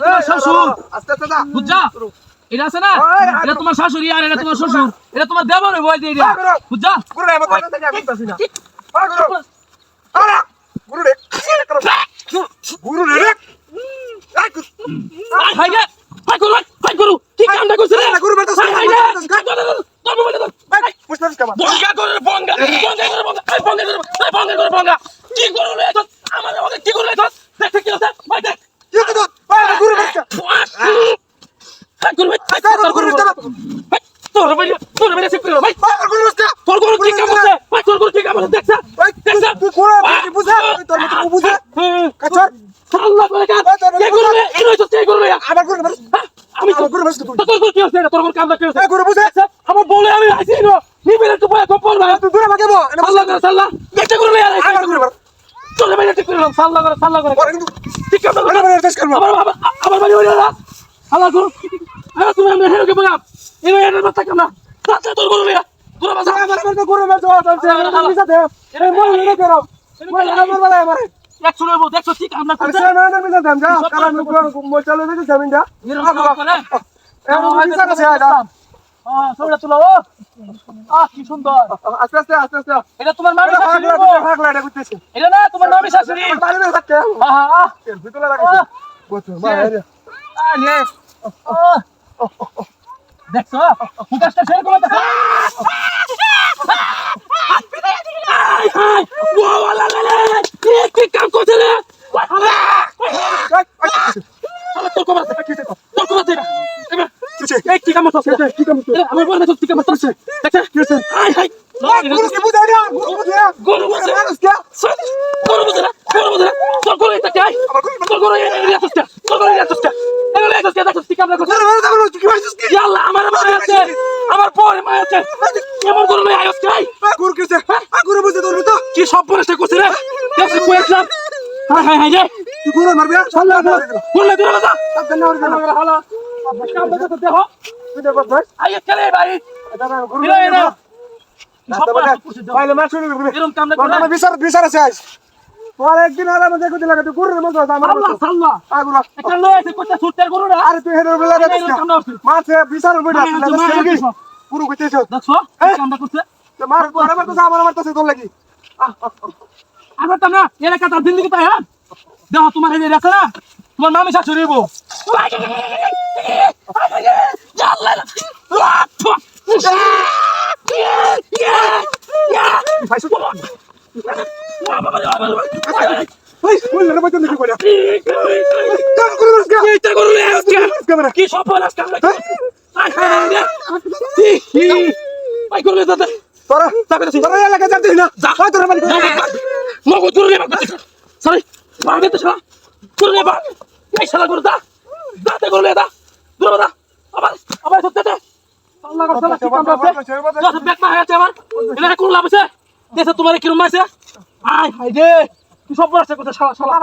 তোমার শ্বশুর বুঝছো এটা আছে না এটা তোমার শাশুড়ি আর এটা তোমার শ্বশুর এটা তোমার দেবর বই দিয়ে দিয়া বুঝছো আমার বলে আমি আইছি না নিবেন একটু বয়া কপল ভাই তুই দূরে ভাগবো আল্লাহ করে সাল্লাহ দেখতে করলে আর আইছি চলে ভাই ঠিক করলাম সাল্লাহ করে কিন্তু ঠিক আছে আবার বাড়ি হইলো না আল্লাহ করো আরে তুমি আমরা হেরোকে বয়া এই এর মাথা কামনা সাথে তোর করলে তোর বাসা আমার তো করো না তো আমি সাথে এর মই না করো মই আমার বলে আমার এক শুনে বল দেখছো ঠিক আমরা করতে আরে না মিলা দাম যা কারণ মই চলে দিতে জামিনটা এর আছে আইডা সবটা তুলো কি সুন্দর আস্তে আস্তে এটা তোমার মামি শাশুড়ি ভাগলা এটা করতেছে এটা না তোমার মামি শাশুড়ি বাড়ি না থাকে এর ভিতরে লাগাইছে কত মারে নে দেখছো ফুটাসটা শেয়ার করতে হাই ওয়া লা লা কি কাম করতে রে তোর কমার এই কি কাম করছিস কি কাম করছিস আমার বলে তো কি কাম করছিস দেখছ কি হইছে হাই গুরু কি বুঝাই না গুরু বুঝা গুরু বুঝা তোর গুরু এটা কি তোর গুরু এটা তোর গুরু এটা এগুলো এটা দেখছ কি কাম করছিস কি হইছিস কি আল্লাহ আমার মা আছে আমার পরে মা আছে এমন গুরু নাই আইস কাই গুরু কিছে গুরু বুঝা তোর তো কি সব পরিষ্কার করছিস রে দেখছ কইছলাম হাই রে তুই গুরু মারবি সাল্লাহ বললে দূরে বাজা সাবধানে ওরে হলো কাম দেখো দেখো তুই দেখো ভাই আই চলে ভাই এটা না গুরু না ভাইলে মাছ শুরু করবে এরকম কাম না করে আমি বিচার আছে আইস তোর একদিন আর আমি দেখো দিলা তুই গুরুর মত আমার আল্লাহ সাল্লাহ আগুলা একটা লয় আছে কত সুতের গুরু না আরে তুই হেডর বেলা দেখছ মাছ বিচার হবে না গুরু কইতেছ দেখছো কামটা করছে তো মার আমার তো আমার তো তোর লাগি আবার তো না এলাকা তার দিল্লি কোথায় হ্যাঁ দেখো তোমার এই আছে না তোমার মামি শাশুড়ি বউ কি সব তোরা এলাকা যাতে না তোরা মগো দূরে সরি মারবে তো শালা দূরে বা এই শালা করে দা দাতে করে দা দূরে দা আবার সত্যতে আল্লাহ করে শালা কি কাম করছে যত বেক মা হয়েছে আমার এটা কোন লাভ আছে দেশে তোমার কি রুম আছে আয় হাই রে কি সব বলছে কথা শালা